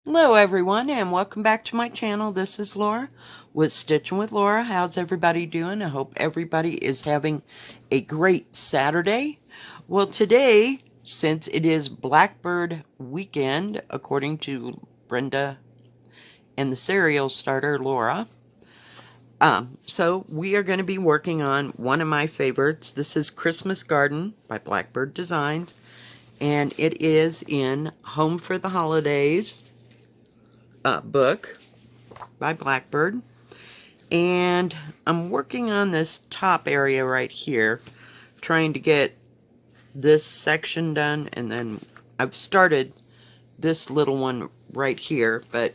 Hello everyone and welcome back to my channel. This is Laura with Stitchin with Laura. How's everybody doing? I hope everybody is having a great Saturday. Well, today, since it is Blackbird weekend, according to Brenda and the serial starter Laura, so we are going to be working on one of my favorites. This is Christmas Garden by Blackbird Designs, and it is in Home for the Holidays book by Blackbird. And I'm working on this top area right here, trying to get this section done, and then I've started this little one right here, but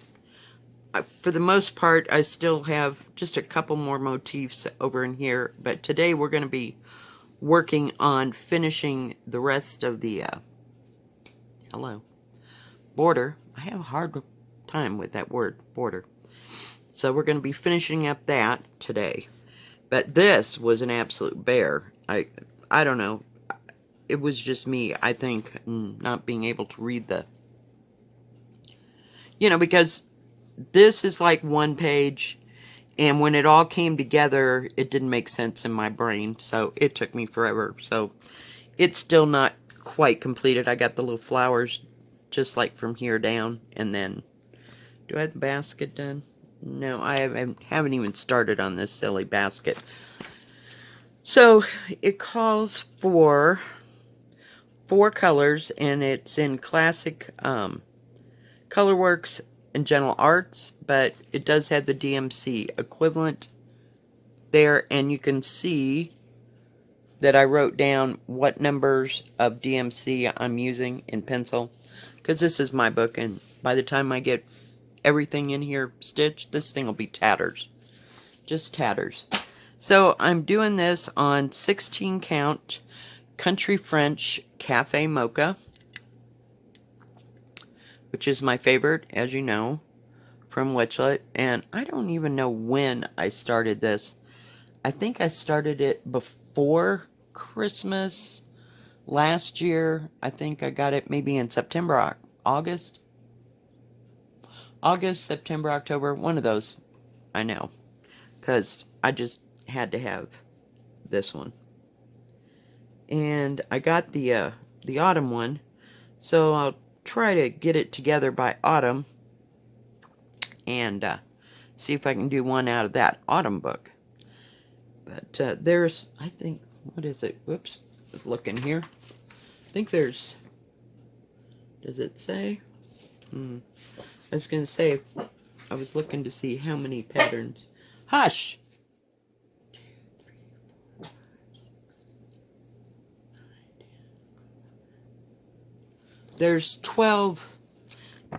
for the most part I still have just a couple more motifs over in here. But today we're going to be working on finishing the rest of the border. I have a hard time with that word, border. So we're going to be finishing up that today. But this was an absolute bear. I don't know. It was just me, I think, not being able to read the... because this is like one page, and when it all came together, it didn't make sense in my brain, so it took me forever. So it's still not quite completed. I got the little flowers just like from here down, and then... Do I have the basket done? No, I haven't even started on this silly basket. So it calls for 4 colors, and it's in classic Colorworks and Gentle Arts, but it does have the DMC equivalent there, and you can see that I wrote down what numbers of DMC I'm using in pencil, because this is my book, and by the time I get everything in here stitched, this thing will be tatters. Just tatters. So I'm doing this on 16 count Country French Cafe Mocha, which is my favorite, as you know, from Witchlet. And I don't even know when I started this. I think I started it before Christmas last year. I think I got it maybe in September, August, September, October, one of those. I know, because I just had to have this one. And I got the autumn one, so I'll try to get it together by autumn and see if I can do one out of that autumn book. But there's, I think, what is it? Whoops, I was looking here. I think there's, does it say? I was going to say, I was looking to see how many patterns. Hush! There's 12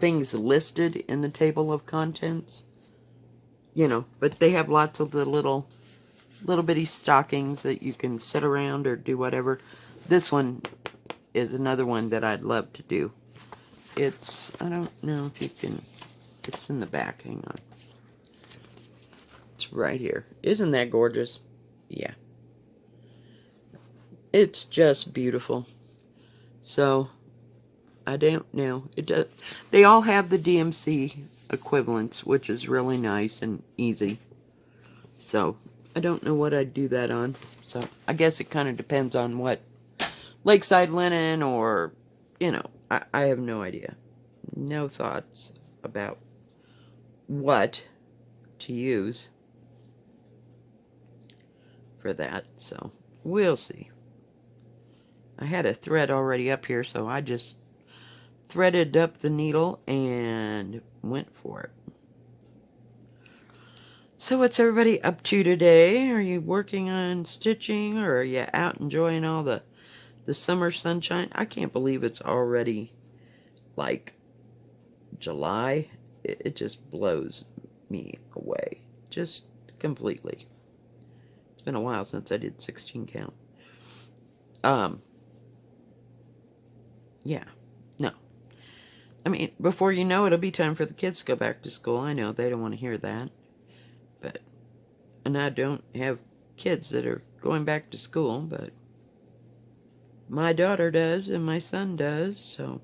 things listed in the table of contents, but they have lots of the little bitty stockings that you can sit around or do whatever. This one is another one that I'd love to do. It's, I don't know if you can, it's in the back, hang on. It's right here. Isn't that gorgeous? Yeah. It's just beautiful. So, I don't know. It does. They all have the DMC equivalents, which is really nice and easy. So, I don't know what I'd do that on. So, I guess it kind of depends on what Lakeside Linen or, I have no idea. No thoughts about what to use for that. So, we'll see. I had a thread already up here, so I just threaded up the needle and went for it. So what's everybody up to today? Are you working on stitching, or are you out enjoying all the summer sunshine? I can't believe it's already like July. It just blows me away. Just completely. It's been a while since I did 16 count. Yeah. No. I mean, before you know it, it'll be time for the kids to go back to school. I know they don't want to hear that. And I don't have kids that are going back to school, but my daughter does and my son does, so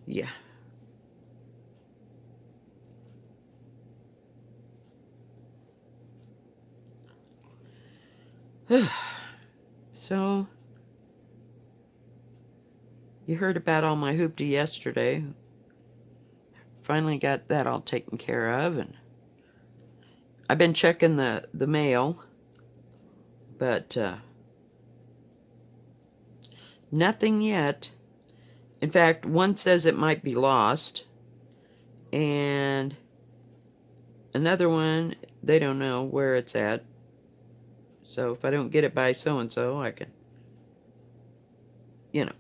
yeah. So, you heard about all my hoopty yesterday. Finally got that all taken care of, and I've been checking the mail, but nothing yet. In fact, one says it might be lost, and another one, they don't know where it's at. So if I don't get it by so-and-so, I can,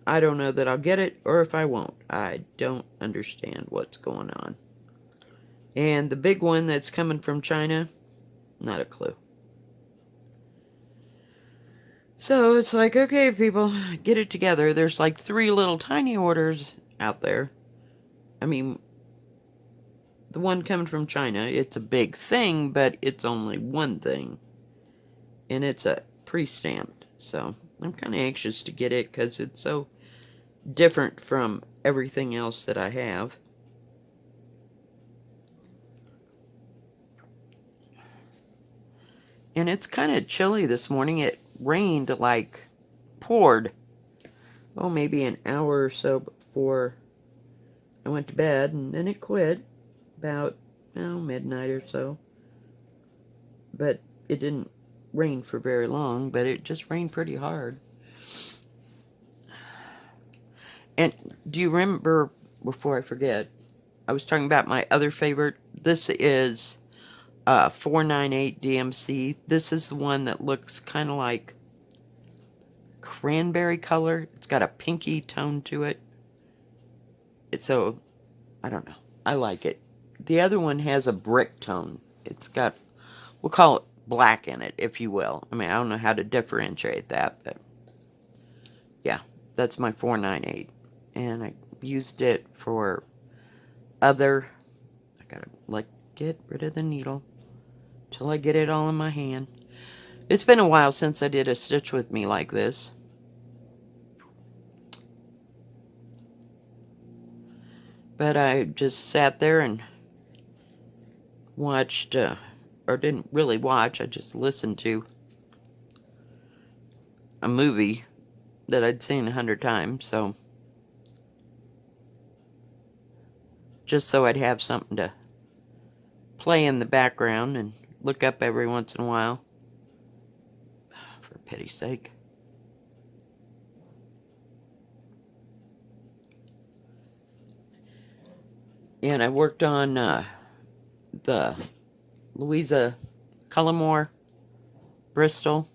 I don't know that I'll get it, or if I won't. I don't understand what's going on. And the big one that's coming from China, not a clue. So it's like, okay, people, get it together. There's like 3 little tiny orders out there. I mean, the one coming from China, it's a big thing, but it's only one thing. And it's a pre-stamped. So I'm kind of anxious to get it because it's so different from everything else that I have. And it's kind of chilly this morning. It rained, like, poured. Oh, maybe an hour or so before I went to bed, and then it quit about, midnight or so. But it didn't rain for very long, but it just rained pretty hard. And do you remember, before I forget, I was talking about my other favorite. This is 498 DMC. This is the one that looks kind of like cranberry color. It's got a pinky tone to it. It's so, I don't know. I like it. The other one has a brick tone. It's got, we'll call it black in it, if you will. I mean, I don't know how to differentiate that, but yeah, that's my 498. And I used it for other, I gotta, like, get rid of the needle till I get it all in my hand. It's been a while since I did a stitch with me like this. But I just sat there and watched, or didn't really watch, I just listened to a movie that I'd seen 100 times, so just so I'd have something to play in the background and look up every once in a while. For pity's sake. And I worked on the Louisa Cullimore Bristol.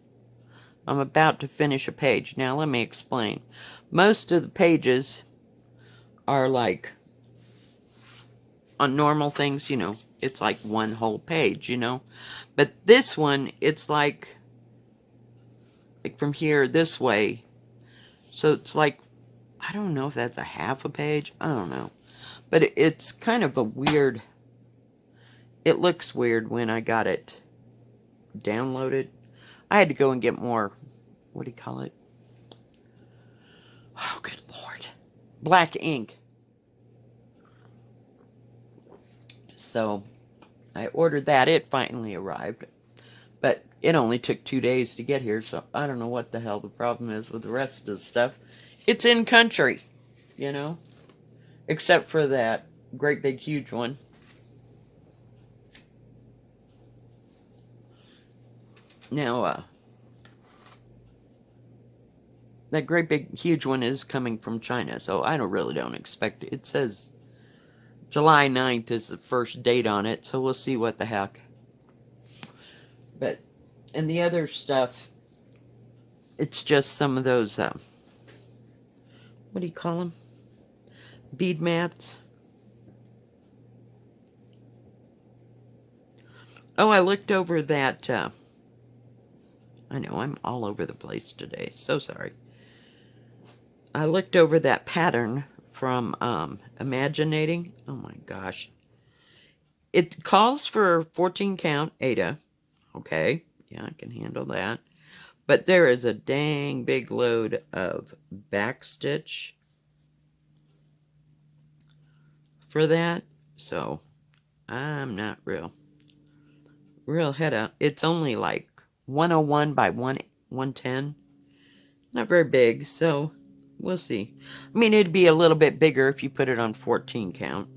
I'm about to finish a page. Now let me explain. Most of the pages are like, on normal things, it's like one whole page, But this one, it's like from here this way. So it's like, I don't know if that's a half a page. I don't know. But it's kind of a weird, it looks weird when I got it downloaded. I had to go and get more, what do you call it? Oh, good Lord. Black ink. So I ordered that. It finally arrived. But it only took 2 days to get here, so I don't know what the hell the problem is with the rest of the stuff. It's in country, except for that great big huge one. Now, that great big huge one is coming from China, so I really don't expect it. It says July 9th is the first date on it, so we'll see what the heck. But, and the other stuff, it's just some of those, what do you call them? Bead mats. Oh, I looked over that, I know, I'm all over the place today, so sorry. I looked over that pattern from Imaginating. Oh my gosh. It calls for 14 count Ada. Okay, yeah, I can handle that. But there is a dang big load of backstitch for that. So I'm not real head out. It's only like 101 by 110. Not very big, so we'll see. I mean, it'd be a little bit bigger if you put it on 14 count.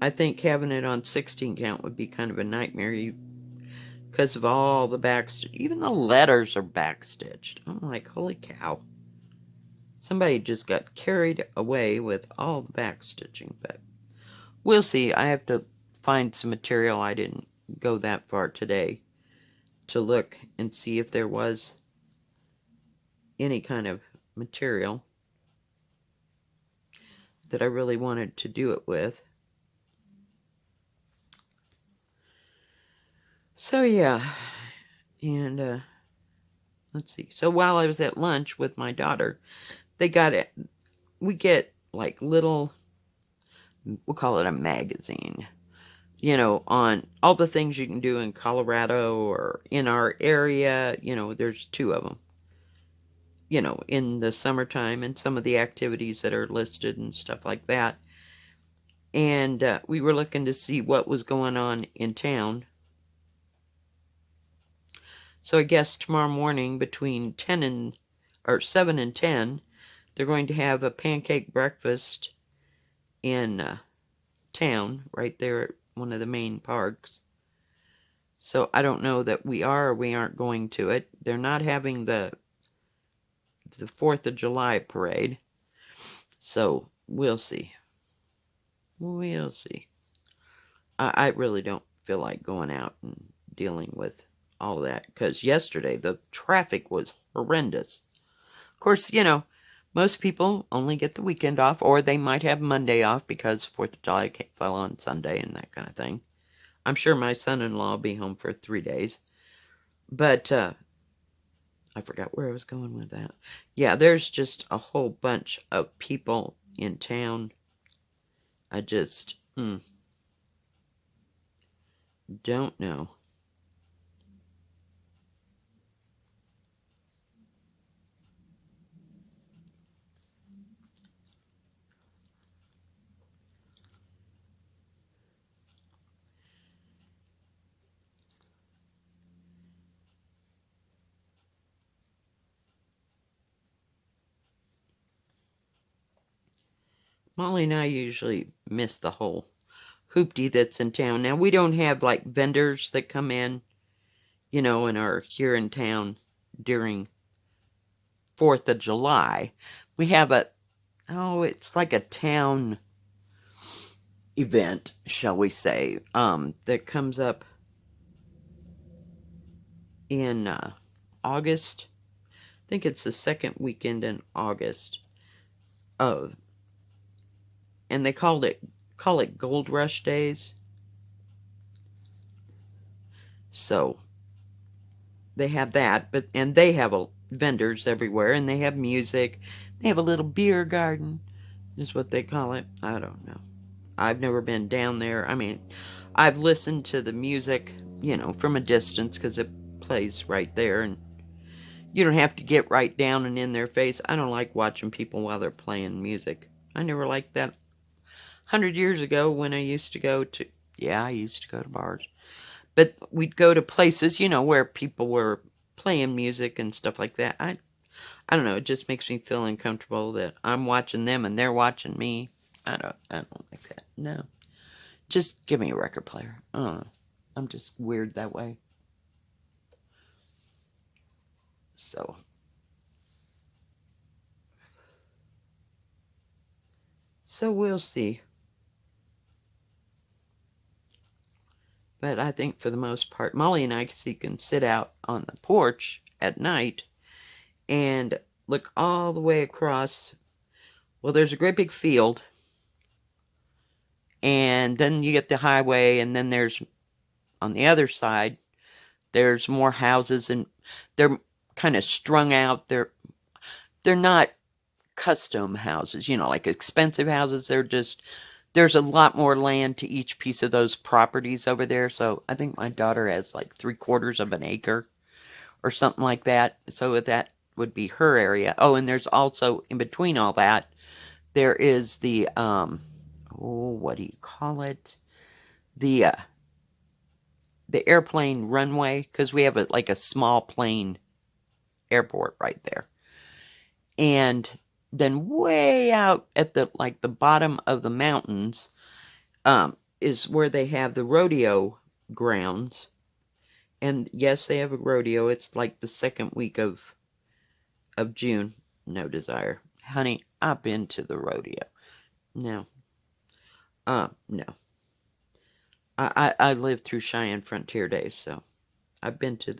I think having it on 16 count would be kind of a nightmare because of all the backstitch. Even the letters are backstitched. I'm like, holy cow. Somebody just got carried away with all the backstitching, but we'll see. I have to find some material. I didn't go that far today to look and see if there was any kind of material that I really wanted to do it with. So yeah, and let's see. So while I was at lunch with my daughter, they got it. We get like little, we'll call it a magazine, on all the things you can do in Colorado or in our area. There's two of them, in the summertime and some of the activities that are listed and stuff like that. And we were looking to see what was going on in town. So I guess tomorrow morning between 7 and 10, they're going to have a pancake breakfast in town right there at one of the main parks. So I don't know that we are or we aren't going to it. They're not having the 4th of July parade. So we'll see. We'll see. I really don't feel like going out and dealing with all of that because yesterday the traffic was horrendous. Of course, most people only get the weekend off, or they might have Monday off because 4th of July fell on Sunday and that kind of thing. I'm sure my son-in-law will be home for 3 days. But I forgot where I was going with that. Yeah, there's just a whole bunch of people in town. I just don't know. Molly and I usually miss the whole hoopty that's in town. Now, we don't have like vendors that come in, and are here in town during 4th of July. We have it's like a town event, shall we say, that comes up in August. I think it's the second weekend in August. Oh, and they call it Gold Rush Days. So they have that, and they have vendors everywhere, and they have music. They have a little beer garden, is what they call it. I don't know. I've never been down there. I mean, I've listened to the music, from a distance because it plays right there, and you don't have to get right down and in their face. I don't like watching people while they're playing music. I never liked that. 100 years ago when I used to go to, yeah, I used to go to bars. But we'd go to places, where people were playing music and stuff like that. I don't know, it just makes me feel uncomfortable that I'm watching them and they're watching me. I don't like that. No. Just give me a record player. I don't know. I'm just weird that way. So we'll see. But I think for the most part, Molly and I can sit out on the porch at night and look all the way across. Well, there's a great big field, and then you get the highway, and then there's, on the other side, there's more houses, and they're kind of strung out. They're not custom houses, like expensive houses. There's a lot more land to each piece of those properties over there. So I think my daughter has like 3/4 of an acre or something like that. So that would be her area. Oh, and there's also in between all that, there is the what do you call it? The airplane runway, because we have like a small plane airport right there. And then way out at the bottom of the mountains is where they have the rodeo grounds. And yes, they have a rodeo. It's like the second week of June. No desire. Honey, I've been to the rodeo. No. No. I lived through Cheyenne Frontier Days, so I've been to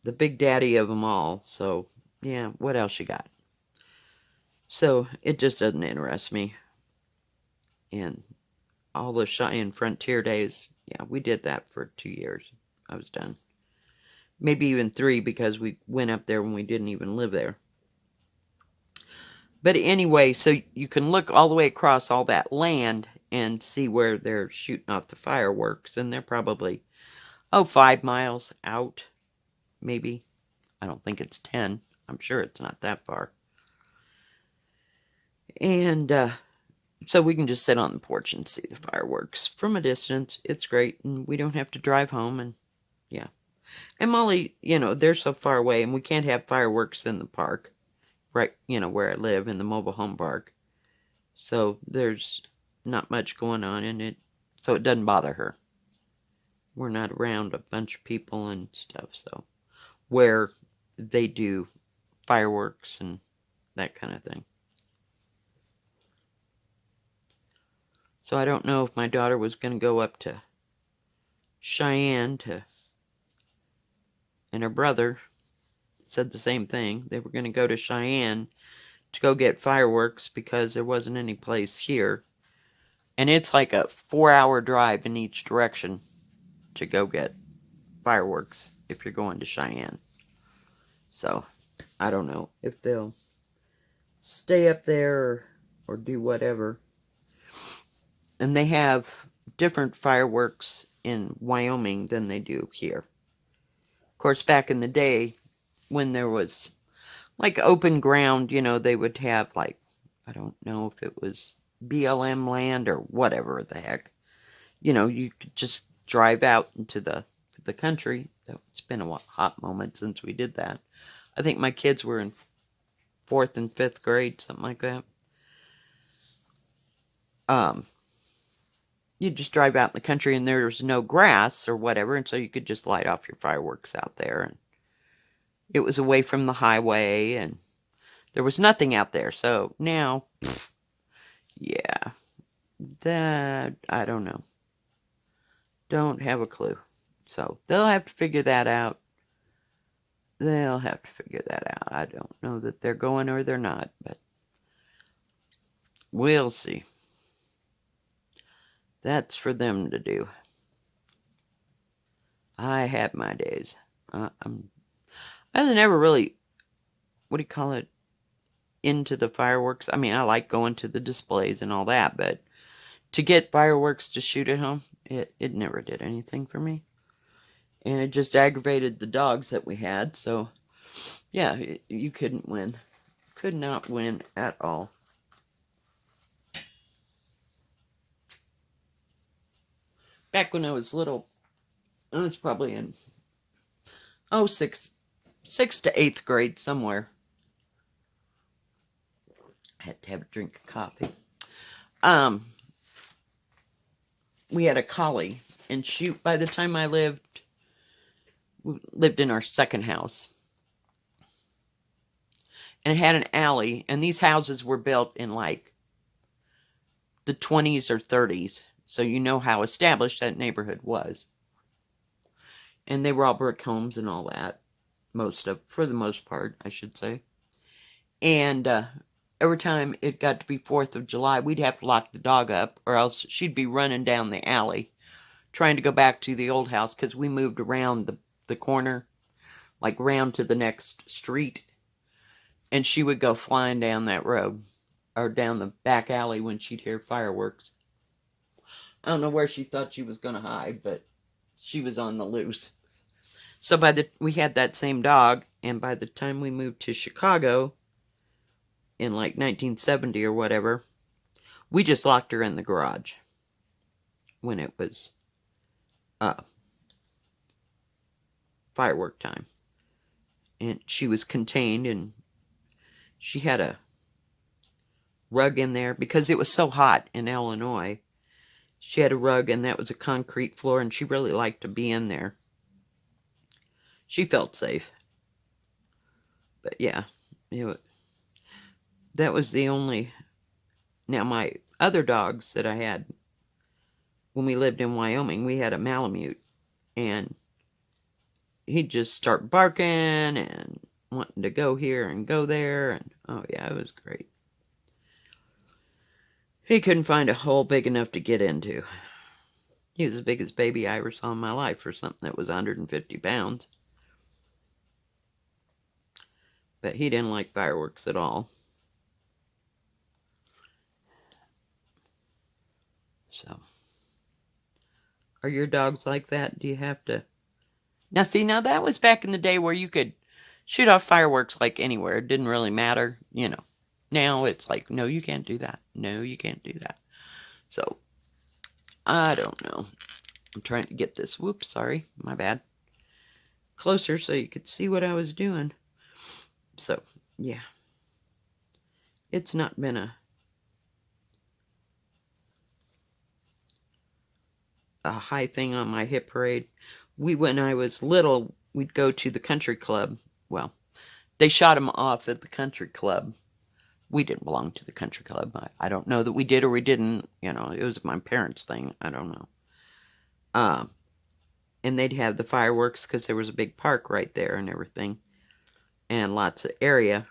the big daddy of them all. So, yeah, what else you got? So, it just doesn't interest me. And all the Cheyenne Frontier Days, yeah, we did that for 2 years. I was done. Maybe even 3 because we went up there when we didn't even live there. But anyway, so you can look all the way across all that land and see where they're shooting off the fireworks. And they're probably, 5 miles out, maybe. I don't think it's 10. I'm sure it's not that far. And so we can just sit on the porch and see the fireworks from a distance. It's great, and we don't have to drive home, and yeah. And Molly, they're so far away, and we can't have fireworks in the park, right, where I live, in the mobile home park. So there's not much going on in it, so it doesn't bother her. We're not around a bunch of people and stuff, so where they do fireworks and that kind of thing. So I don't know if my daughter was going to go up to Cheyenne and her brother said the same thing. They were going to go to Cheyenne to go get fireworks because there wasn't any place here. And it's like a 4-hour drive in each direction to go get fireworks if you're going to Cheyenne. So, I don't know if they'll stay up there or do whatever. And they have different fireworks in Wyoming than they do here. Of course, back in the day, when there was like open ground, they would have I don't know if it was BLM land or whatever the heck. You could just drive out into the country. It's been a hot moment since we did that. I think my kids were in 4th and 5th grade, something like that. You just drive out in the country and there's no grass or whatever, and so you could just light off your fireworks out there. And it was away from the highway, and there was nothing out there. So now, yeah, that, I don't know. Don't have a clue. So they'll have to figure that out. I don't know that they're going or they're not, but we'll see. That's for them to do. I had my days. I was never really, what do you call it, into the fireworks. I mean, I like going to the displays and all that, but to get fireworks to shoot at home, it never did anything for me. And it just aggravated the dogs that we had, so yeah, you couldn't win. Could not win at all. Back when I was little, I was probably in, 6th to 8th grade somewhere. I had to have a drink of coffee. We had a collie, and by the time I we lived in our second house. And it had an alley, and these houses were built in like the 20s or 30s, so you know how established that neighborhood was. And they were all brick homes and all that, for the most part, I should say. And every time it got to be 4th of July, we'd have to lock the dog up, or else she'd be running down the alley, trying to go back to the old house, because we moved around the corner, like round to the next street. And she would go flying down that road, or down the back alley when she'd hear fireworks. I don't know where she thought she was going to hide, but she was on the loose. So we had that same dog, and by the time we moved to Chicago, in like 1970 or whatever, we just locked her in the garage when it was firework time. and she was contained, and she had a rug in there because it was so hot in Illinois. She had a rug, and that was a concrete floor, and she really liked to be in there. She felt safe. But yeah, that was the only... Now, my other dogs that I had when we lived in Wyoming, we had a Malamute, and he'd just start barking and wanting to go here and go there, and oh yeah, it was great. He couldn't find a hole big enough to get into. He was as big as baby I ever saw in my life for something that was 150 pounds. But he didn't like fireworks at all. So, are your dogs like that? Do you have to... Now, see, now that was back in the day where you could shoot off fireworks like anywhere. It didn't really matter, you know. Now it's like, no, you can't do that. No, you can't do that. So, I don't know. I'm trying to get this, whoops, sorry, my bad, closer so you could see what I was doing. So, yeah. It's not been a high thing on my hit parade. When I was little, we'd go to the country club. Well, they shot them off at the country club. We didn't belong to the country club. I don't know that we did or we didn't. You know, it was my parents' thing. I don't know. And they'd have the fireworks because there was a big park right there and everything. And lots of area.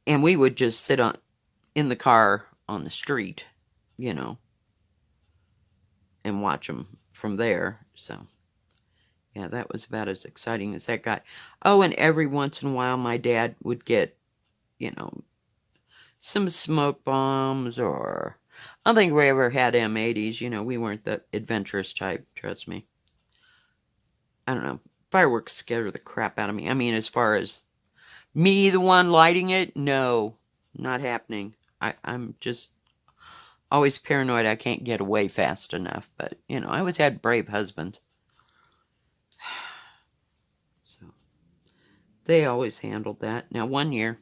And we would just sit in the car on the street, you know, and watch them from there. So, yeah, that was about as exciting as that got. Oh, and every once in a while, my dad would get, you know, some smoke bombs, or... I don't think we ever had M80s. You know, we weren't the adventurous type, trust me. I don't know. Fireworks scare the crap out of me. I mean, as far as me, the one lighting it, no, not happening. I'm just always paranoid I can't get away fast enough. But, you know, I always had brave husbands. So, they always handled that. Now, one year,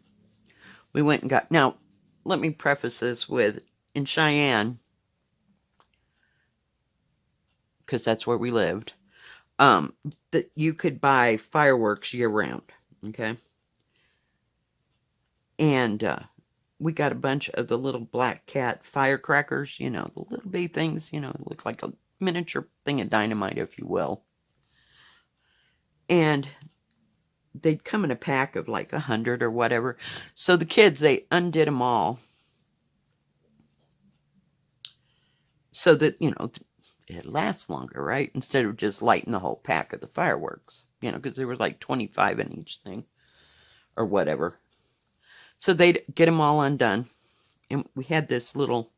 we went and got... Now, let me preface this with, in Cheyenne, because that's where we lived, that you could buy fireworks year-round, okay? And we got a bunch of the little black cat firecrackers, you know, the little bitty things, you know, it looked like a miniature thing of dynamite, if you will. And they'd come in a pack of like 100 or whatever. So the kids, they undid them all so that, you know, it lasts longer, right? Instead of just lighting the whole pack of the fireworks, you know, because there was like 25 in each thing or whatever. So they'd get them all undone. And we had this little,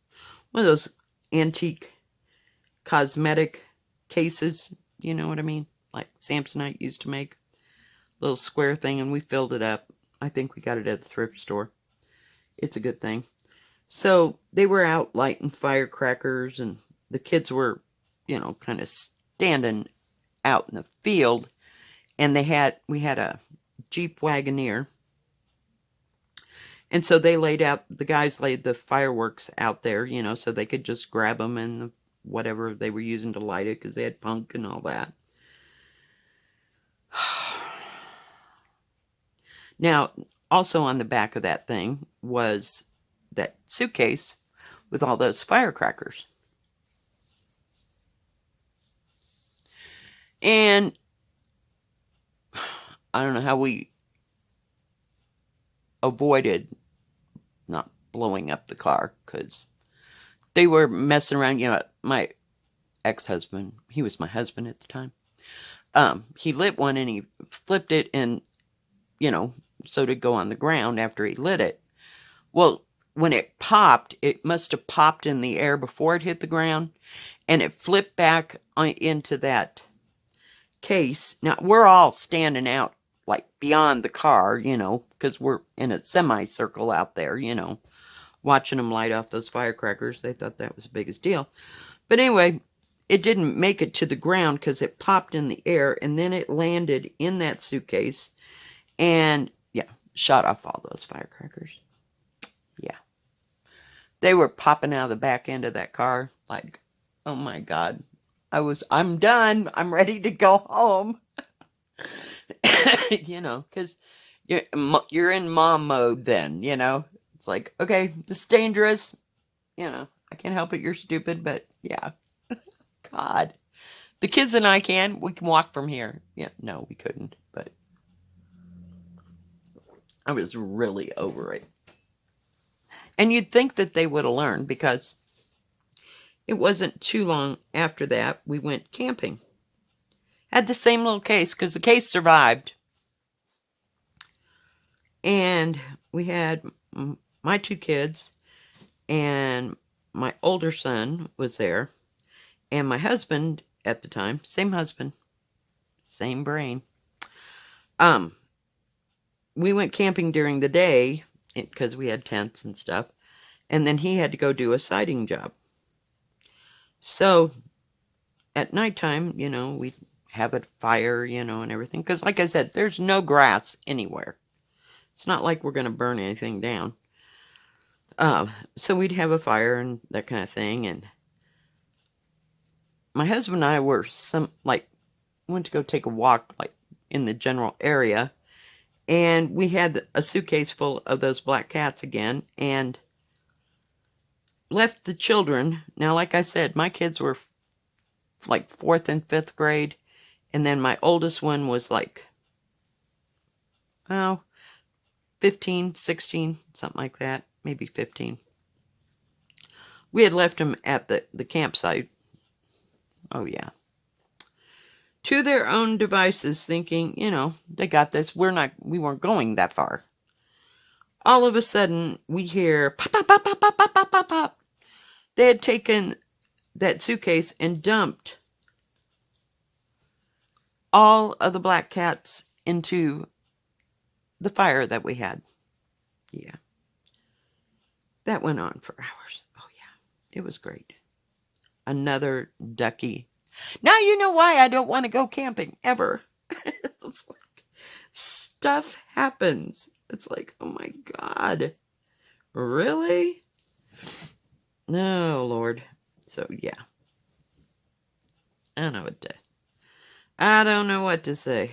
one of those antique cosmetic cases, you know what I mean? Like Samsonite used to make. Little square thing, and we filled it up. I think we got it at the thrift store. It's a good thing. So they were out lighting firecrackers, and the kids were, you know, kind of standing out in the field, and we had a Jeep Wagoneer. And so the guys laid the fireworks out there, you know, so they could just grab them and whatever they were using to light it, because they had punk and all that. Now, also on the back of that thing was that suitcase with all those firecrackers. And I don't know how we avoided not blowing up the car, because they were messing around. You know, my ex-husband, he was my husband at the time, he lit one and he flipped it, and, you know, so to go on the ground after he lit it. Well, when it popped, it must have popped in the air before it hit the ground, and it flipped back into that case. Now, we're all standing out, like, beyond the car, you know, because we're in a semicircle out there, you know, watching them light off those firecrackers. They thought that was the biggest deal. But anyway, it didn't make it to the ground because it popped in the air, and then it landed in that suitcase and, yeah, shot off all those firecrackers. Yeah. They were popping out of the back end of that car like, oh my God. I'm done. I'm ready to go home. Because you're in mom mode then, It's like, okay, this is dangerous. I can't help it. You're stupid, but yeah. God. The kids and I we can walk from here. Yeah, no, we couldn't, but I was really over it. And you'd think that they would have learned because it wasn't too long after that we went camping. Had the same little case because the case survived. And we had my two kids, and my older son was there, and my husband at the time, same husband, same brain. We went camping during the day because we had tents and stuff, and then he had to go do a siding job. So at nighttime, we'd have a fire, and everything. Because like I said, there's no grass anywhere. It's not like we're going to burn anything down. So we'd have a fire and that kind of thing. And my husband and I went to go take a walk, in the general area. And we had a suitcase full of those black cats again and left the children. Now, like I said, my kids were like 4th and 5th grade. And then my oldest one was 15, 16, something like that. Maybe 15. We had left them at the campsite. Oh, yeah. To their own devices, thinking, they got this. We weren't going that far. All of a sudden, we hear pop, pop, pop, pop, pop, pop, pop, pop, pop. They had taken that suitcase and dumped all of the black cats into the fire that we had. Yeah. That went on for hours. Oh, yeah. It was great. Another ducky. Now you know why I don't want to go camping ever. It's like stuff happens. It's like, oh my God. Really? No, Lord. So yeah. I don't know what to say.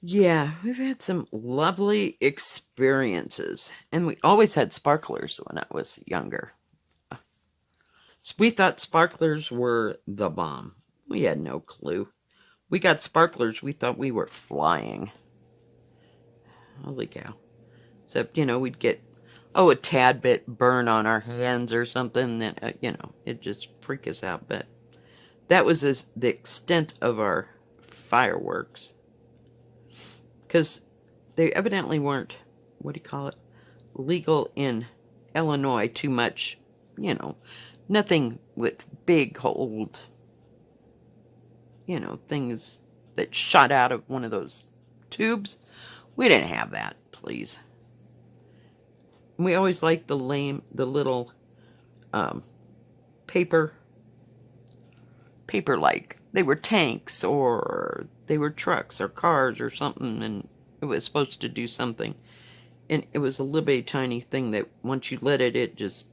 Yeah, we've had some lovely experiences. And we always had sparklers when I was younger. We thought sparklers were the bomb. We had no clue. We got sparklers, we thought we were flying. Holy cow. Except, we'd get, a tad bit burn on our hands or something. Then, it'd just freak us out. But that was the extent of our fireworks. Because they evidently weren't, legal in Illinois too much, nothing with big old, things that shot out of one of those tubes. We didn't have that, please. We always liked the little paper like they were tanks or they were trucks or cars or something, and it was supposed to do something. And it was a little bitty tiny thing that once you lit it, it just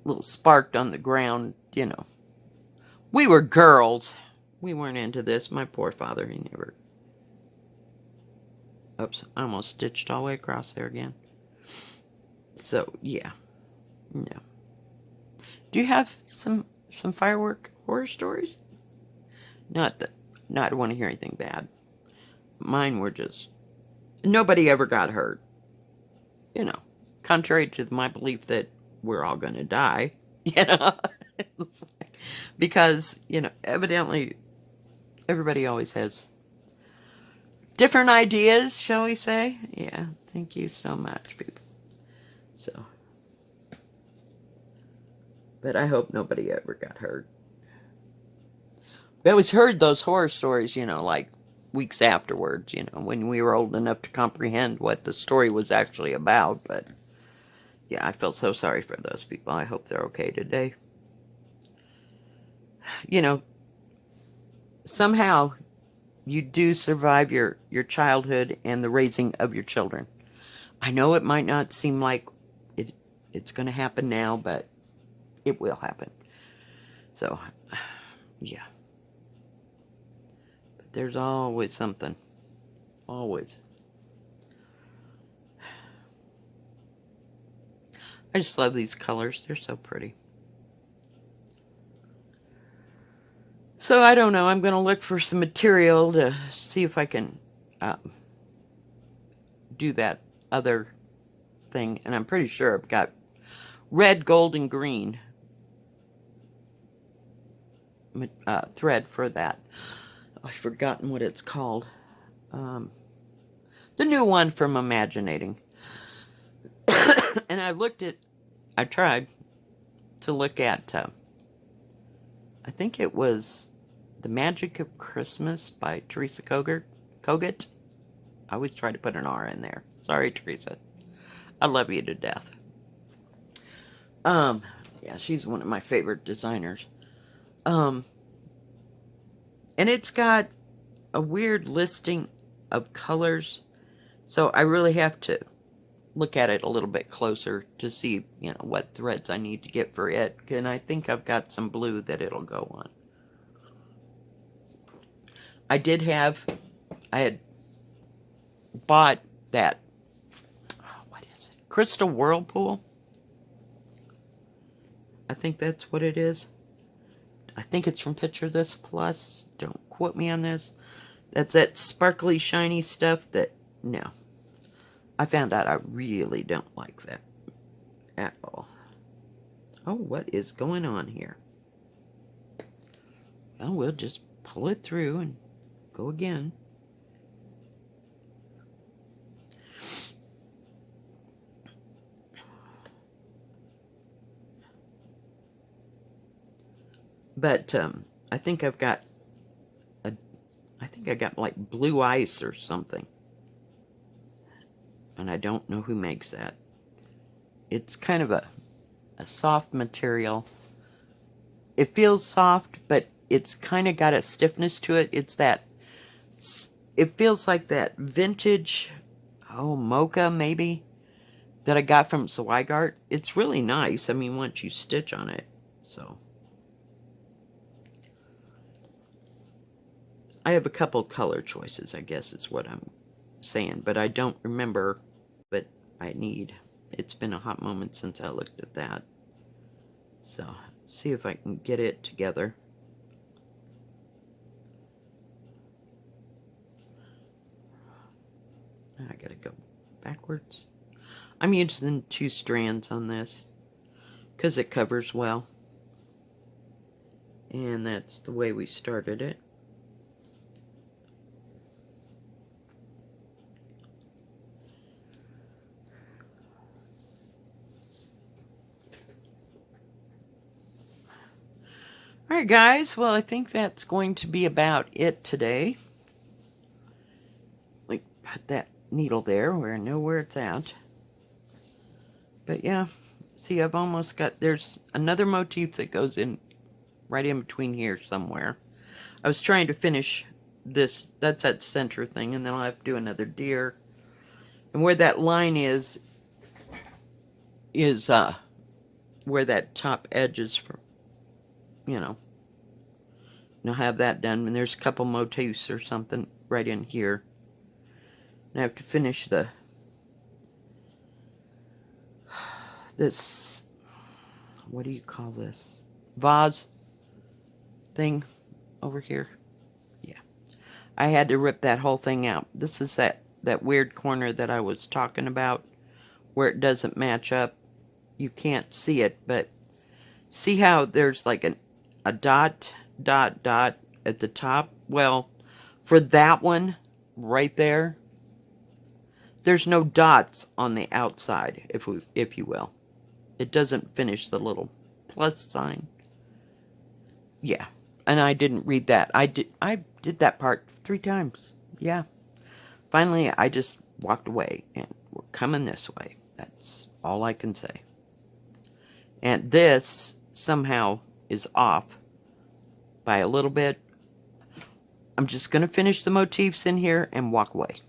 little sparked on the ground, We were girls. We weren't into this. My poor father, he never... Oops, I almost stitched all the way across there again. So, yeah. No. Do you have some firework horror stories? Not I don't want to hear anything bad. Mine were just... Nobody ever got hurt. Contrary to my belief that we're all going to die. Because, evidently everybody always has different ideas, shall we say? Yeah, thank you so much, people. So, But I hope nobody ever got hurt. We always heard those horror stories, like weeks afterwards, when we were old enough to comprehend what the story was actually about. But yeah, I felt so sorry for those people. I hope they're okay today. Somehow you do survive your childhood and the raising of your children. I know it might not seem like it's going to happen now, but it will happen. So, yeah. But there's always something. Always. I just love these colors. They're so pretty. So I don't know. I'm going to look for some material to see if I can do that other thing. And I'm pretty sure I've got red, gold, and green thread for that. I've forgotten what it's called. The new one from Imaginating. And I tried to look at, I think it was The Magic of Christmas by Teresa Kogut. I always try to put an R in there. Sorry, Teresa. I love you to death. Yeah, she's one of my favorite designers. And it's got a weird listing of colors, so I really have to look at it a little bit closer to see, what threads I need to get for it. And I think I've got some blue that it'll go on. I had bought that, what is it? Crystal Whirlpool? I think that's what it is. I think it's from Picture This Plus. Don't quote me on this. That's that sparkly, shiny stuff that, no. I found out I really don't like that at all. Oh, what is going on here? Well, we'll just pull it through and go again. But I think I got like blue ice or something. And I don't know who makes that. It's kind of a soft material. It feels soft, but it's kind of got a stiffness to it. It feels like that vintage, mocha maybe, that I got from Zweigart. It's really nice. I mean, once you stitch on it. So I have a couple color choices, I guess is what I'm saying, but I don't remember what I need. It's been a hot moment since I looked at that. So, see if I can get it together. I gotta go backwards. I'm using 2 strands on this because it covers well. And that's the way we started it. Alright guys, well I think that's going to be about it today. Like, put that needle there where I know where it's at. But yeah, see I've almost got, there's another motif that goes in right in between here somewhere. I was trying to finish this, that's that center thing, and then I'll have to do another deer. And where that line is where that top edge is for, and I'll have that done. And there's a couple motifs or something right in here. And I have to finish this, what do you call this? Vase thing over here. Yeah. I had to rip that whole thing out. This is that weird corner that I was talking about where it doesn't match up. You can't see it, but see how there's like a dot at the top? Well, for that one right there, there's no dots on the outside, if you will. It doesn't finish the little plus sign. Yeah, and I didn't read that. I did that part 3 times. Yeah. Finally, I just walked away, and we're coming this way. That's all I can say. And this somehow is off by a little bit. I'm just going to finish the motifs in here and walk away,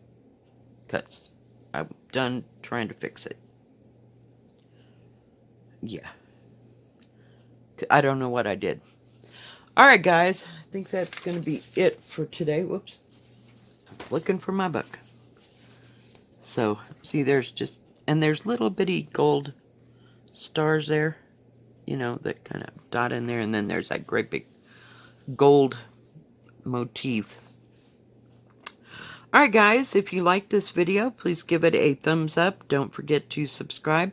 because I'm done trying to fix it. Yeah. I don't know what I did. Alright, guys. I think that's going to be it for today. Whoops. I'm looking for my book. So, see, there's just... And there's little bitty gold stars there. You know, that kind of dot in there. And then there's that great big gold motif. Alright, guys. If you like this video, please give it a thumbs up. Don't forget to subscribe.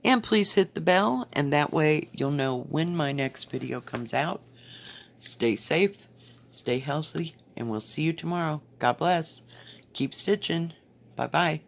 And please hit the bell. And that way you'll know when my next video comes out. Stay safe, stay healthy, and we'll see you tomorrow. God bless. Keep stitching. Bye-bye.